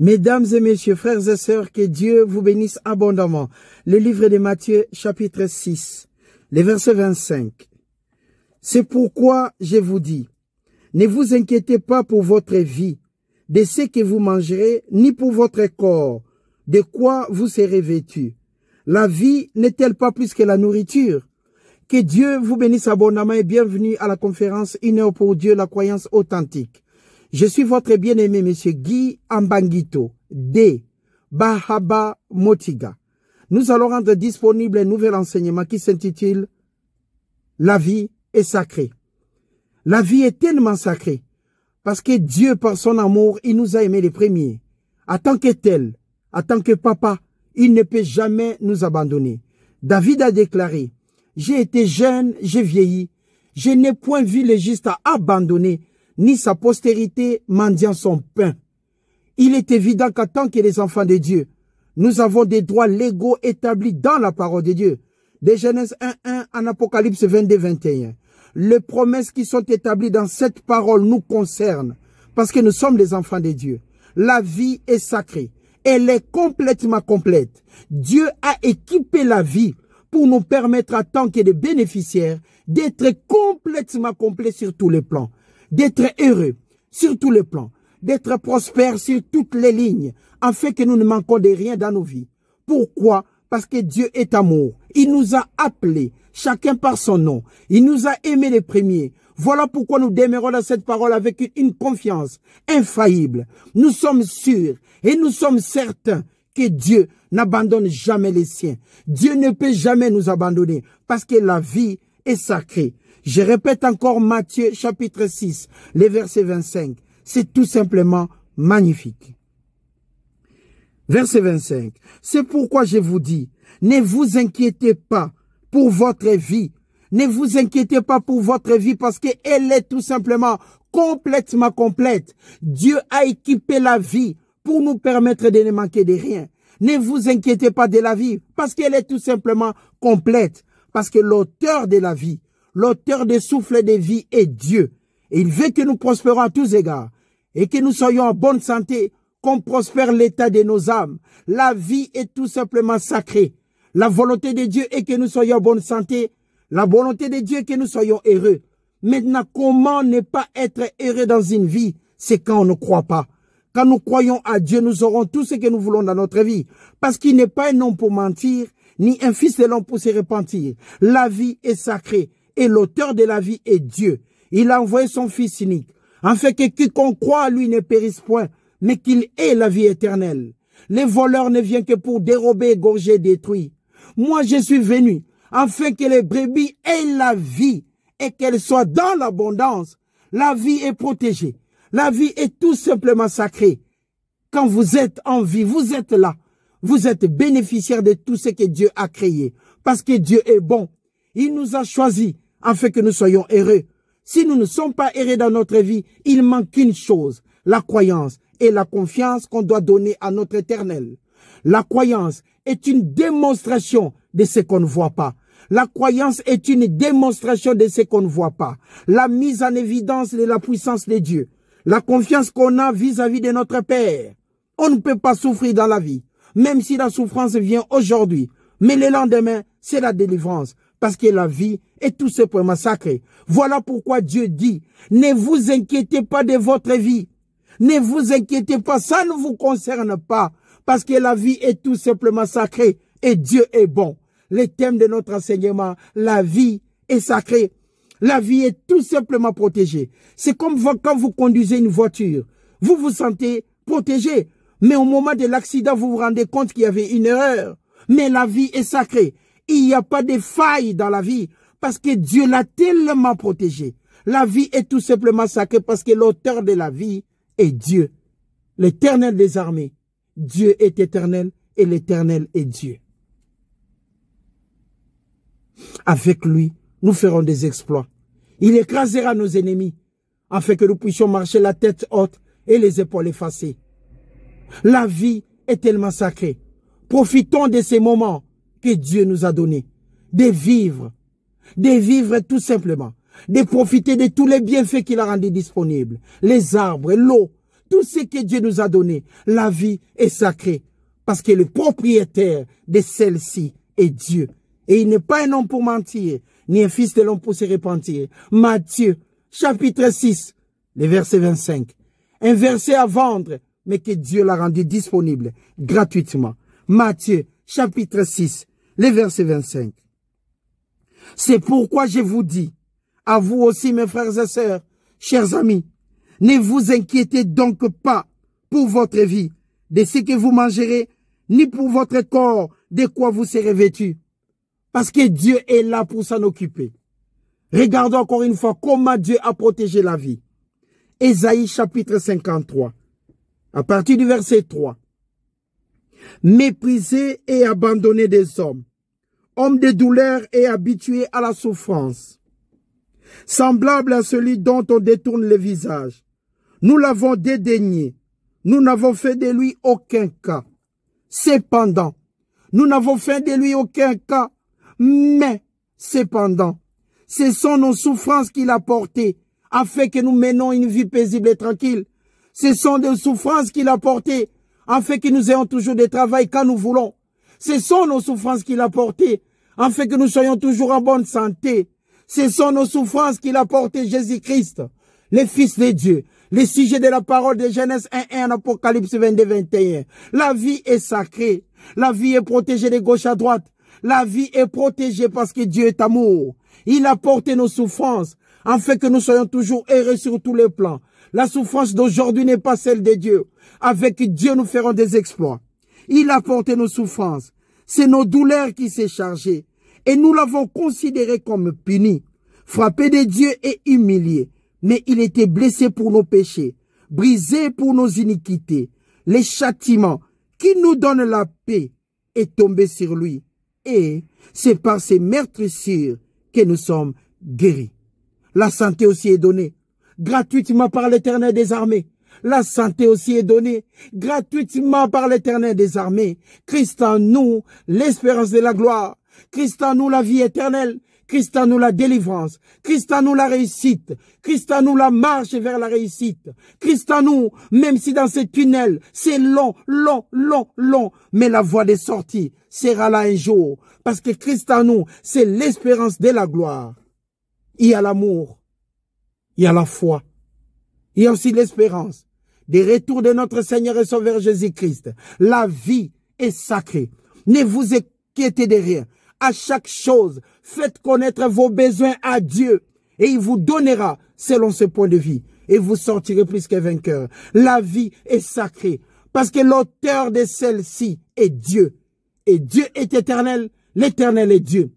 Mesdames et messieurs, frères et sœurs, que Dieu vous bénisse abondamment. Le livre de Matthieu, chapitre 6, le verset 25. C'est pourquoi je vous dis, ne vous inquiétez pas pour votre vie, de ce que vous mangerez, ni pour votre corps, de quoi vous serez vêtus. La vie n'est-elle pas plus que la nourriture? Que Dieu vous bénisse abondamment et bienvenue à la conférence Une heure pour Dieu, la croyance authentique. Je suis votre bien-aimé, monsieur Guy Ambangito, de Bahaba Motiga. Nous allons rendre disponible un nouvel enseignement qui s'intitule « La vie est sacrée ». La vie est tellement sacrée parce que Dieu, par son amour, il nous a aimés les premiers. En tant que tel, en tant que papa, il ne peut jamais nous abandonner. David a déclaré « J'ai été jeune, j'ai vieilli, je n'ai point vu le juste à abandonner, ni sa postérité mendiant son pain. » Il est évident qu'en tant que les enfants de Dieu, nous avons des droits légaux établis dans la parole de Dieu. De Genèse 1.1 en Apocalypse 22.21. Les promesses qui sont établies dans cette parole nous concernent parce que nous sommes les enfants de Dieu. La vie est sacrée. Elle est complètement complète. Dieu a équipé la vie pour nous permettre en tant que des bénéficiaires d'être complètement complets sur tous les plans, d'être heureux sur tous les plans, d'être prospères sur toutes les lignes, afin que nous ne manquons de rien dans nos vies. Pourquoi? Parce que Dieu est amour. Il nous a appelés, chacun par son nom. Il nous a aimés les premiers. Voilà pourquoi nous demeurons dans cette parole avec une confiance infaillible. Nous sommes sûrs et nous sommes certains que Dieu n'abandonne jamais les siens. Dieu ne peut jamais nous abandonner parce que la vie est sacrée. Je répète encore Matthieu chapitre 6, les versets 25. C'est tout simplement magnifique. Verset 25. C'est pourquoi je vous dis, ne vous inquiétez pas pour votre vie. Ne vous inquiétez pas pour votre vie parce qu'elle est tout simplement complètement complète. Dieu a équipé la vie pour nous permettre de ne manquer de rien. Ne vous inquiétez pas de la vie parce qu'elle est tout simplement complète. Parce que l'auteur de la vie, l'auteur des souffles de vie est Dieu. Et il veut que nous prospérons à tous égards et que nous soyons en bonne santé, qu'on prospère l'état de nos âmes. La vie est tout simplement sacrée. La volonté de Dieu est que nous soyons en bonne santé. La volonté de Dieu est que nous soyons heureux. Maintenant, comment ne pas être heureux dans une vie? C'est quand on ne croit pas. Quand nous croyons à Dieu, nous aurons tout ce que nous voulons dans notre vie. Parce qu'il n'est pas un homme pour mentir, ni un fils de l'homme pour se repentir. La vie est sacrée et l'auteur de la vie est Dieu. Il a envoyé son Fils unique, afin que quiconque croit à lui ne périsse point, mais qu'il ait la vie éternelle. Les voleurs ne viennent que pour dérober, égorger, détruire. Moi, je suis venu afin que les brebis aient la vie et qu'elles soient dans l'abondance. La vie est protégée. La vie est tout simplement sacrée. Quand vous êtes en vie, vous êtes là. Vous êtes bénéficiaire de tout ce que Dieu a créé. Parce que Dieu est bon. Il nous a choisis afin que nous soyons heureux. Si nous ne sommes pas heureux dans notre vie, il manque une chose, la croyance et la confiance qu'on doit donner à notre Éternel. La croyance est une démonstration de ce qu'on ne voit pas. La croyance est une démonstration de ce qu'on ne voit pas. La mise en évidence de la puissance de Dieu. La confiance qu'on a vis-à-vis de notre Père. On ne peut pas souffrir dans la vie, même si la souffrance vient aujourd'hui. Mais le lendemain, c'est la délivrance. Parce que la vie est tout simplement sacrée. Voilà pourquoi Dieu dit, ne vous inquiétez pas de votre vie. Ne vous inquiétez pas, ça ne vous concerne pas. Parce que la vie est tout simplement sacrée et Dieu est bon. Le thème de notre enseignement, la vie est sacrée. La vie est tout simplement protégée. C'est comme quand vous conduisez une voiture. Vous vous sentez protégé. Mais au moment de l'accident, vous vous rendez compte qu'il y avait une erreur. Mais la vie est sacrée. Il n'y a pas de faille dans la vie parce que Dieu l'a tellement protégée. La vie est tout simplement sacrée parce que l'auteur de la vie est Dieu, l'Éternel des armées. Dieu est éternel et l'Éternel est Dieu. Avec lui, nous ferons des exploits. Il écrasera nos ennemis afin que nous puissions marcher la tête haute et les épaules effacées. La vie est tellement sacrée. Profitons de ces moments que Dieu nous a donnés. De vivre tout simplement. De profiter de tous les bienfaits qu'il a rendus disponibles. Les arbres, l'eau, tout ce que Dieu nous a donné, la vie est sacrée. Parce que le propriétaire de celle-ci est Dieu. Et il n'est pas un homme pour mentir, ni un fils de l'homme pour se repentir. Matthieu, chapitre 6, le verset 25. Un verset à vendre, mais que Dieu l'a rendu disponible gratuitement. Matthieu, chapitre 6, le verset 25. C'est pourquoi je vous dis, à vous aussi mes frères et sœurs, chers amis, ne vous inquiétez donc pas pour votre vie, de ce que vous mangerez, ni pour votre corps, de quoi vous serez vêtus. Parce que Dieu est là pour s'en occuper. Regardons encore une fois comment Dieu a protégé la vie. Ésaïe chapitre 53, à partir du verset 3. Méprisé et abandonné des hommes, homme de douleur et habitué à la souffrance, semblable à celui dont on détourne le visage. Nous l'avons dédaigné, nous n'avons fait de lui aucun cas. Cependant, nous n'avons fait de lui aucun cas, mais cependant, ce sont nos souffrances qu'il a portées, afin que nous menons une vie paisible et tranquille. Ce sont des souffrances qu'il a portées, afin que nous ayons toujours du travail quand nous voulons. Ce sont nos souffrances qu'il a portées, afin que nous soyons toujours en bonne santé. Ce sont nos souffrances qu'il a portées, Jésus-Christ, le Fils de Dieu. Le sujet de la parole de Genèse 1:1 en Apocalypse 22:21. La vie est sacrée. La vie est protégée de gauche à droite. La vie est protégée parce que Dieu est amour. Il a porté nos souffrances, afin que nous soyons toujours heureux sur tous les plans. La souffrance d'aujourd'hui n'est pas celle de Dieu. Avec Dieu, nous ferons des exploits. Il a porté nos souffrances. C'est nos douleurs qui s'est chargé. Et nous l'avons considéré comme puni, frappé de Dieu et humilié. Mais il était blessé pour nos péchés, brisé pour nos iniquités. Les châtiments qui nous donnent la paix est tombé sur lui. Et c'est par ses meurtrissures que nous sommes guéris. La santé aussi est donnée gratuitement par l'Éternel des armées. La santé aussi est donnée gratuitement par l'Éternel des armées. Christ en nous, l'espérance de la gloire. Christ en nous, la vie éternelle. Christ en nous, la délivrance. Christ en nous, la réussite. Christ en nous, la marche vers la réussite. Christ en nous, même si dans ce tunnel, c'est long, mais la voie des sorties sera là un jour. Parce que Christ en nous, c'est l'espérance de la gloire. Il y a l'amour. Il y a la foi. Il y a aussi l'espérance des retours de notre Seigneur et Sauveur Jésus-Christ. La vie est sacrée. Ne vous inquiétez de rien. À chaque chose, faites connaître vos besoins à Dieu et il vous donnera selon ce point de vue et vous sortirez plus que vainqueur. La vie est sacrée parce que l'auteur de celle-ci est Dieu. Et Dieu est éternel, l'Éternel est Dieu.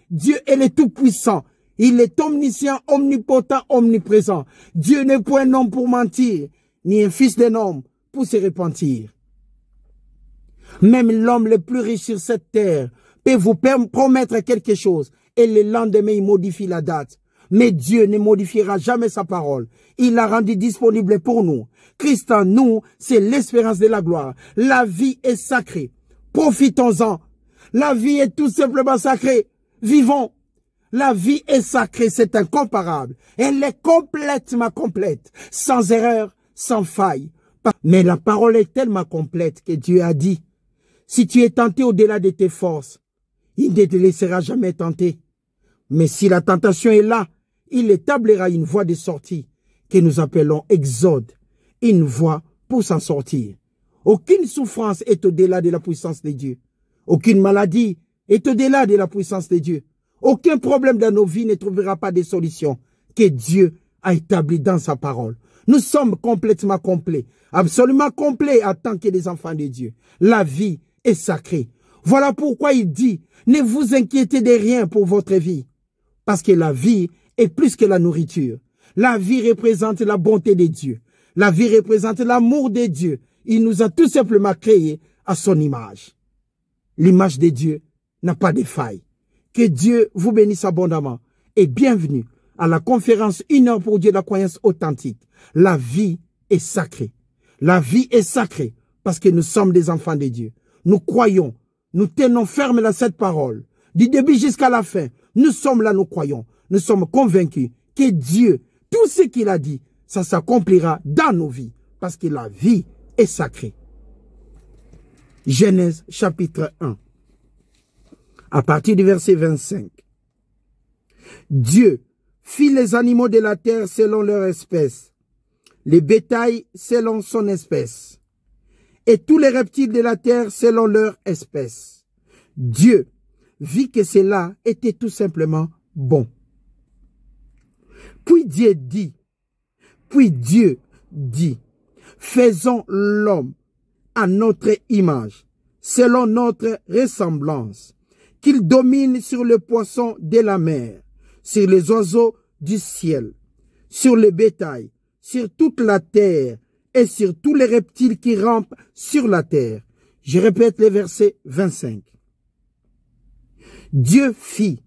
Dieu est le Tout-Puissant. Il est omniscient, omnipotent, omniprésent. Dieu n'est point un homme pour mentir, ni un fils d'un homme pour se repentir. Même l'homme le plus riche sur cette terre peut vous promettre quelque chose et le lendemain il modifie la date. Mais Dieu ne modifiera jamais sa parole. Il l'a rendu disponible pour nous. Christ en nous, c'est l'espérance de la gloire. La vie est sacrée. Profitons-en. La vie est tout simplement sacrée. Vivons. La vie est sacrée, c'est incomparable. Elle est complètement complète, sans erreur, sans faille. Mais la parole est tellement complète que Dieu a dit, si tu es tenté au-delà de tes forces, il ne te laissera jamais tenter. Mais si la tentation est là, il établira une voie de sortie que nous appelons Exode, une voie pour s'en sortir. Aucune souffrance est au-delà de la puissance de Dieu. Aucune maladie est au-delà de la puissance de Dieu. Aucun problème dans nos vies ne trouvera pas de solution que Dieu a établi dans sa parole. Nous sommes complètement complets, absolument complets en tant que des enfants de Dieu. La vie est sacrée. Voilà pourquoi il dit, ne vous inquiétez de rien pour votre vie. Parce que la vie est plus que la nourriture. La vie représente la bonté de Dieu. La vie représente l'amour de Dieu. Il nous a tout simplement créés à son image. L'image de Dieu n'a pas de faille. Que Dieu vous bénisse abondamment et bienvenue à la conférence 1 heure pour Dieu, la croyance authentique. La vie est sacrée. La vie est sacrée parce que nous sommes des enfants de Dieu. Nous croyons, nous tenons ferme à cette parole. Du début jusqu'à la fin, nous sommes là, nous croyons. Nous sommes convaincus que Dieu, tout ce qu'il a dit, ça s'accomplira dans nos vies parce que la vie est sacrée. Genèse chapitre 1, à partir du verset 25. Dieu fit les animaux de la terre selon leur espèce, les bétails selon son espèce, et tous les reptiles de la terre selon leur espèce. Dieu vit que cela était tout simplement bon. Puis Dieu dit, faisons l'homme à notre image, selon notre ressemblance, qu'il domine sur les poissons de la mer, sur les oiseaux du ciel, sur le bétail, sur toute la terre et sur tous les reptiles qui rampent sur la terre. Je répète le verset 25. Dieu fit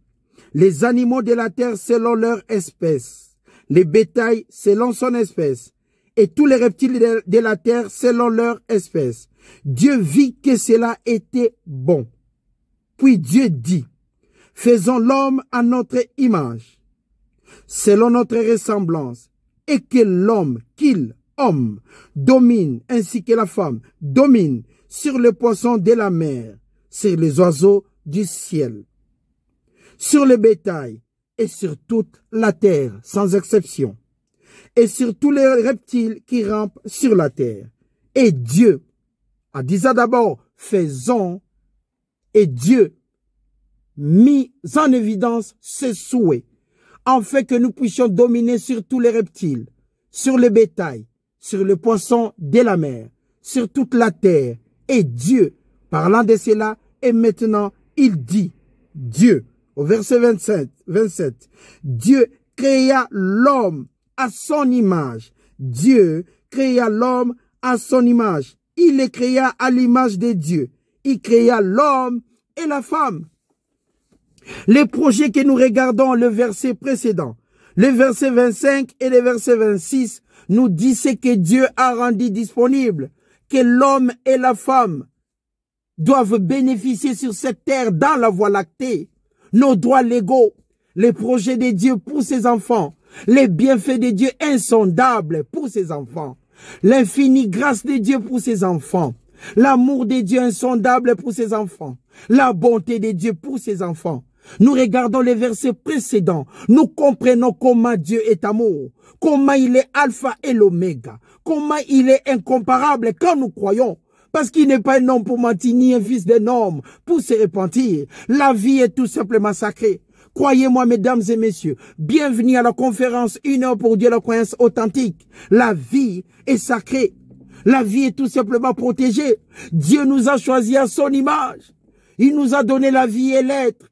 les animaux de la terre selon leur espèce, les bétails selon son espèce, et tous les reptiles de la terre selon leur espèce. Dieu vit que cela était bon. Puis Dieu dit, faisons l'homme à notre image, selon notre ressemblance, et que l'homme, homme, domine, ainsi que la femme, domine sur les poissons de la mer, sur les oiseaux du ciel, sur le bétail et sur toute la terre, sans exception, et sur tous les reptiles qui rampent sur la terre. Et Dieu a dit ça d'abord, faisons, et Dieu mit en évidence ses souhaits, afin que nous puissions dominer sur tous les reptiles, sur le bétail, sur les poissons de la mer, sur toute la terre. Et Dieu, parlant de cela, et maintenant, il dit, Dieu, au verset 27, Dieu créa l'homme à son image. Dieu créa l'homme à son image. Il les créa à l'image de Dieu. Il créa l'homme et la femme. Les projets que nous regardons, le verset précédent, le verset 25 et le verset 26, nous disent ce que Dieu a rendu disponible, que l'homme et la femme doivent bénéficier sur cette terre dans la voie lactée, nos droits légaux, les projets de Dieu pour ses enfants, les bienfaits de Dieu insondables pour ses enfants, l'infinie grâce de Dieu pour ses enfants, l'amour de Dieu insondable pour ses enfants, la bonté de Dieu pour ses enfants. Nous regardons les versets précédents, nous comprenons comment Dieu est amour, comment il est alpha et l'oméga, comment il est incomparable quand nous croyons. Parce qu'il n'est pas un homme pour mentir, ni un fils d'un homme pour se repentir. La vie est tout simplement sacrée. Croyez-moi, mesdames et messieurs, bienvenue à la conférence 1 heure pour Dieu, la croyance authentique. La vie est sacrée. La vie est tout simplement protégée. Dieu nous a choisis à son image. Il nous a donné la vie et l'être.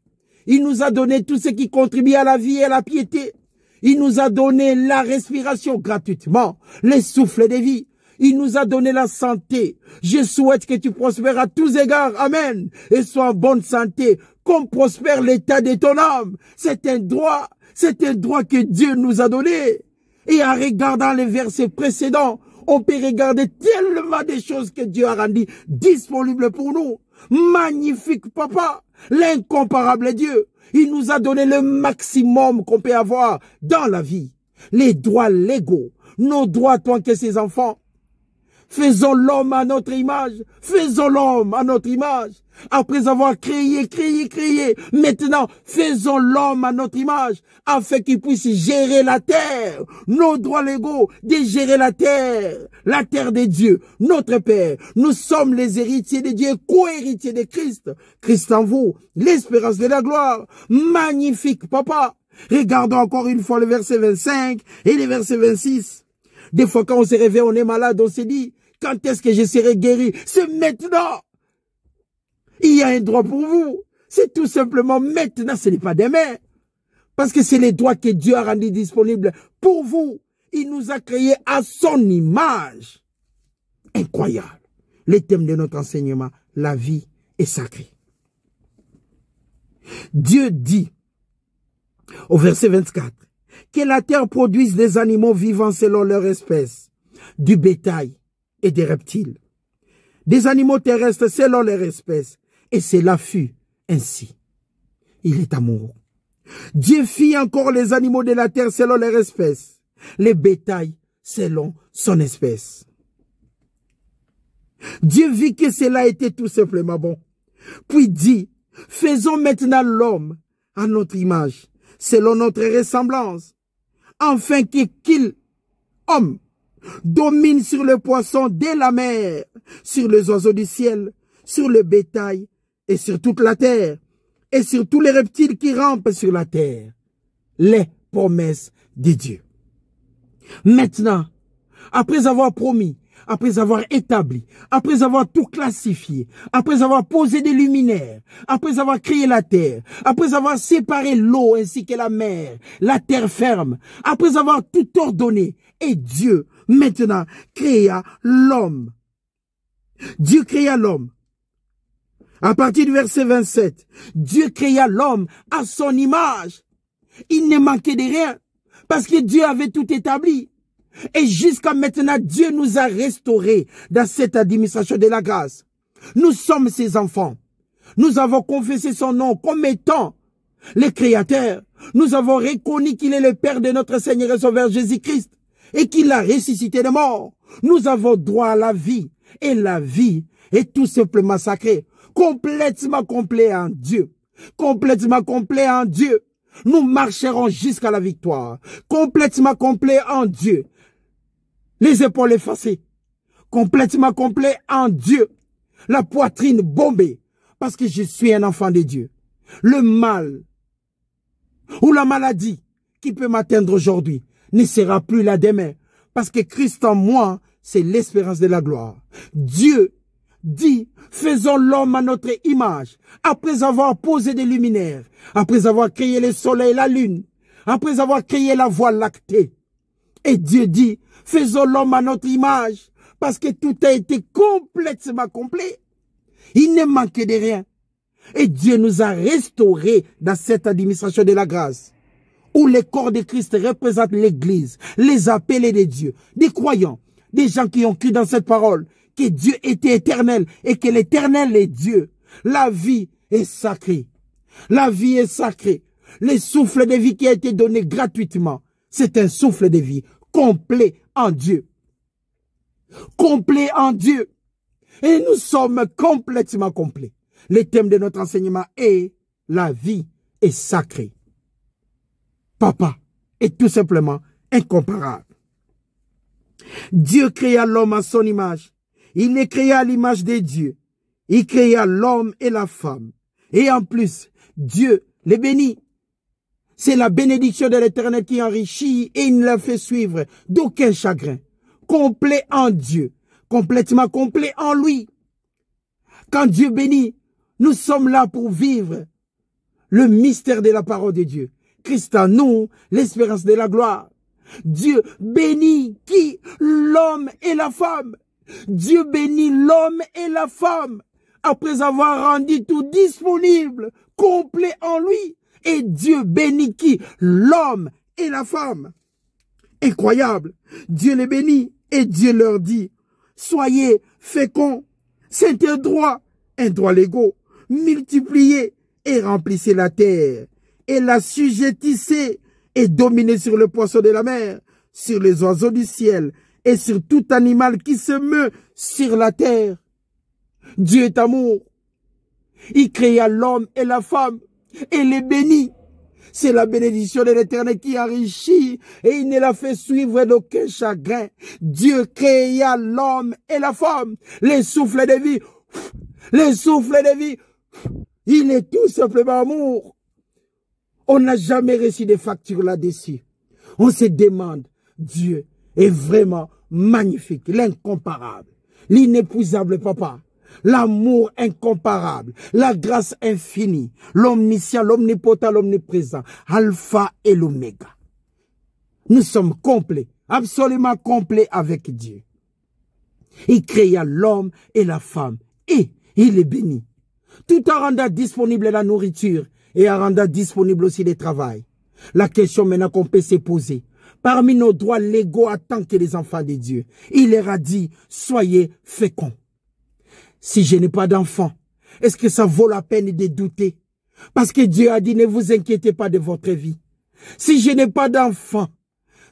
Il nous a donné tout ce qui contribue à la vie et à la piété. Il nous a donné la respiration gratuitement, les souffles de vie. Il nous a donné la santé. Je souhaite que tu prospères à tous égards. Amen. Et sois en bonne santé, comme prospère l'état de ton âme. C'est un droit que Dieu nous a donné. Et en regardant les versets précédents, on peut regarder tellement de choses que Dieu a rendues disponibles pour nous. Magnifique papa, l'incomparable Dieu. Il nous a donné le maximum qu'on peut avoir dans la vie. Les droits légaux, nos droits tant que ses enfants. Faisons l'homme à notre image. Faisons l'homme à notre image. Après avoir créé. Maintenant, faisons l'homme à notre image. Afin qu'il puisse gérer la terre. Nos droits légaux de gérer la terre. La terre de Dieu. Notre Père. Nous sommes les héritiers de Dieu, co-héritiers de Christ. Christ en vous. L'espérance de la gloire. Magnifique, papa. Regardons encore une fois le verset 25 et le verset 26. Des fois, quand on se réveille, on est malade, on se dit, quand est-ce que je serai guéri? C'est maintenant. Il y a un droit pour vous. C'est tout simplement maintenant, ce n'est pas demain. Parce que c'est les droits que Dieu a rendus disponibles pour vous. Il nous a créés à son image. Incroyable. Le thème de notre enseignement, la vie est sacrée. Dieu dit, au verset 24, que la terre produise des animaux vivants selon leur espèce, du bétail et des reptiles, des animaux terrestres selon leur espèce, et cela fut ainsi. Il est amoureux. Dieu fit encore les animaux de la terre selon leur espèce, les bétails selon son espèce. Dieu vit que cela était tout simplement bon. Puis dit, faisons maintenant l'homme à notre image, selon notre ressemblance, afin qu'il, homme, domine sur le poisson de la mer, sur les oiseaux du ciel, sur le bétail et sur toute la terre, et sur tous les reptiles qui rampent sur la terre. Les promesses de Dieu. Maintenant, après avoir promis, après avoir établi, après avoir tout classifié, après avoir posé des luminaires, après avoir créé la terre, après avoir séparé l'eau ainsi que la mer, la terre ferme, après avoir tout ordonné, et Dieu, maintenant, créa l'homme. Dieu créa l'homme. À partir du verset 27, Dieu créa l'homme à son image. Il ne manquait de rien, parce que Dieu avait tout établi. Et jusqu'à maintenant, Dieu nous a restaurés dans cette administration de la grâce. Nous sommes ses enfants. Nous avons confessé son nom comme étant le Créateur. Nous avons reconnu qu'il est le Père de notre Seigneur et Sauveur Jésus-Christ et qu'il a ressuscité de mort. Nous avons droit à la vie et la vie est tout simplement sacrée, complètement complet en Dieu, complètement complet en Dieu. Nous marcherons jusqu'à la victoire, complètement complet en Dieu. Les épaules effacées, complètement complet en Dieu. La poitrine bombée, parce que je suis un enfant de Dieu. Le mal ou la maladie qui peut m'atteindre aujourd'hui ne sera plus là demain, parce que Christ en moi, c'est l'espérance de la gloire. Dieu dit, faisons l'homme à notre image, après avoir posé des luminaires, après avoir créé le soleil et la lune, après avoir créé la voie lactée. Et Dieu dit, faisons l'homme à notre image, parce que tout a été complètement complet. Il ne manquait de rien. Et Dieu nous a restaurés dans cette administration de la grâce, où le corps de Christ représente l'Église, les appelés de Dieu, des croyants, des gens qui ont cru dans cette parole, que Dieu était éternel et que l'éternel est Dieu. La vie est sacrée. La vie est sacrée. Le souffle de vie qui a été donné gratuitement, c'est un souffle de vie complet en Dieu. Complet en Dieu. Et nous sommes complètement complets. Le thème de notre enseignement est la vie est sacrée. Papa est tout simplement incomparable. Dieu créa l'homme à son image. Il les créa à l'image de Dieu. Il créa l'homme et la femme. Et en plus, Dieu les bénit. C'est la bénédiction de l'Éternel qui enrichit et il ne la fait suivre d'aucun chagrin. Complet en Dieu, complètement complet en lui. Quand Dieu bénit, nous sommes là pour vivre le mystère de la parole de Dieu. Christ en nous, l'espérance de la gloire. Dieu bénit qui? L'homme et la femme. Dieu bénit l'homme et la femme après avoir rendu tout disponible, complet en lui. Et Dieu bénit qui? L'homme et la femme. Incroyable. Dieu les bénit et Dieu leur dit, soyez féconds. C'est un droit légaux. Multipliez et remplissez la terre. Et la sujettissez et dominez sur le poisson de la mer, sur les oiseaux du ciel et sur tout animal qui se meut sur la terre. Dieu est amour. Il créa l'homme et la femme et les bénit. C'est la bénédiction de l'Éternel qui enrichit et il ne la fait suivre d'aucun chagrin. Dieu créa l'homme et la femme. Les souffles de vie. Les souffles de vie. Il est tout simplement amour. On n'a jamais reçu de facture là-dessus. On se demande, Dieu est vraiment magnifique, l'incomparable, l'inépuisable papa. L'amour incomparable, la grâce infinie, l'omniscient, l'omnipotent, l'omniprésent, alpha et l'oméga. Nous sommes complets, absolument complets avec Dieu. Il créa l'homme et la femme et il les bénit. Tout en rendant disponible la nourriture et en rendant disponible aussi le travail. La question maintenant qu'on peut se poser, parmi nos droits légaux en tant que les enfants de Dieu, il leur a dit, soyez féconds. Si je n'ai pas d'enfant, est-ce que ça vaut la peine de douter? Parce que Dieu a dit, ne vous inquiétez pas de votre vie. Si je n'ai pas d'enfant,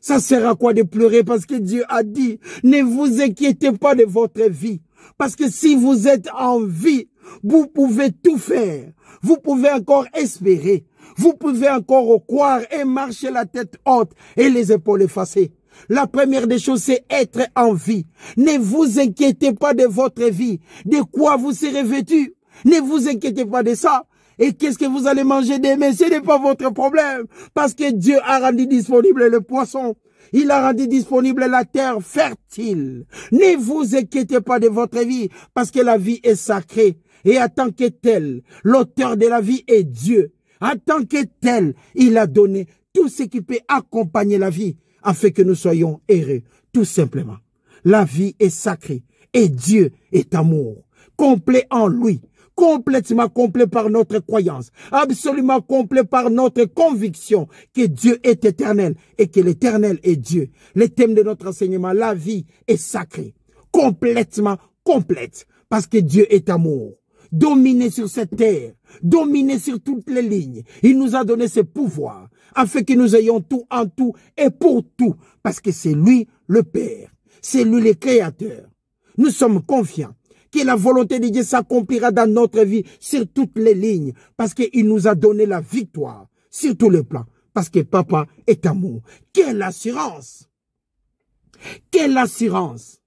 ça sert à quoi de pleurer? Parce que Dieu a dit, ne vous inquiétez pas de votre vie. Parce que si vous êtes en vie, vous pouvez tout faire. Vous pouvez encore espérer. Vous pouvez encore croire et marcher la tête haute et les épaules effacées. La première des choses, c'est être en vie. Ne vous inquiétez pas de votre vie, de quoi vous serez vêtu. Ne vous inquiétez pas de ça. Et qu'est-ce que vous allez manger demain? Ce n'est pas votre problème. Parce que Dieu a rendu disponible le poisson. Il a rendu disponible la terre fertile. Ne vous inquiétez pas de votre vie, parce que la vie est sacrée. Et en tant que tel, l'auteur de la vie est Dieu. En tant que tel, il a donné tout ce qui peut accompagner la vie, afin que nous soyons heureux, tout simplement. La vie est sacrée et Dieu est amour, complet en lui, complètement complet par notre croyance, absolument complet par notre conviction que Dieu est éternel et que l'éternel est Dieu. Le thème de notre enseignement, la vie est sacrée, complètement complète, parce que Dieu est amour. Dominer sur cette terre, dominer sur toutes les lignes. Il nous a donné ses pouvoirs, afin que nous ayons tout en tout et pour tout, parce que c'est lui le Père, c'est lui le Créateur. Nous sommes confiants que la volonté de Dieu s'accomplira dans notre vie sur toutes les lignes, parce qu'il nous a donné la victoire sur tous les plans, parce que Papa est amour. Quelle assurance! Quelle assurance!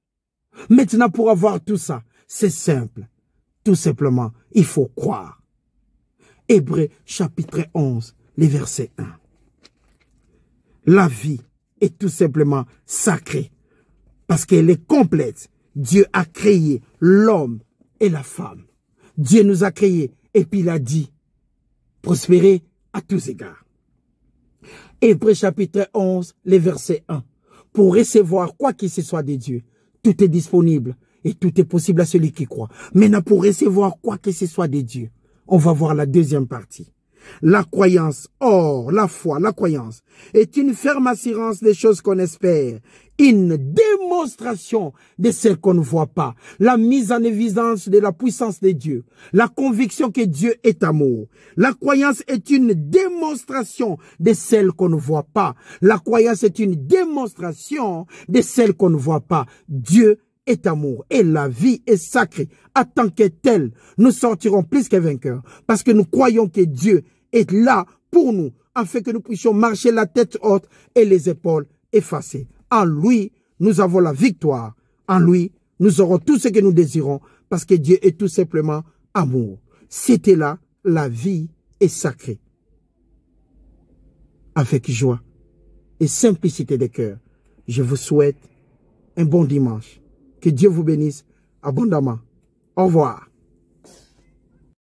Maintenant, pour avoir tout ça, c'est simple. Tout simplement, il faut croire. Hébreux chapitre 11, les versets 1. La vie est tout simplement sacrée, parce qu'elle est complète. Dieu a créé l'homme et la femme. Dieu nous a créés et puis il a dit, prospérer à tous égards. Hébreux chapitre 11, les versets 1. Pour recevoir quoi qu'il se soit de Dieu, tout est disponible et tout est possible à celui qui croit. Maintenant, pour recevoir quoi que ce soit de Dieu, on va voir la deuxième partie. La croyance, or, la foi, la croyance, est une ferme assurance des choses qu'on espère, une démonstration de celles qu'on ne voit pas, la mise en évidence de la puissance de Dieu, la conviction que Dieu est amour. La croyance est une démonstration de celles qu'on ne voit pas. La croyance est une démonstration de celles qu'on ne voit pas. Dieu est amour et la vie est sacrée. En tant que telle, nous sortirons plus que vainqueurs parce que nous croyons que Dieu est là pour nous afin que nous puissions marcher la tête haute et les épaules effacées. En lui, nous avons la victoire. En lui, nous aurons tout ce que nous désirons parce que Dieu est tout simplement amour. C'était là, la vie est sacrée. Avec joie et simplicité de cœur, je vous souhaite un bon dimanche. Que Dieu vous bénisse abondamment. Au revoir.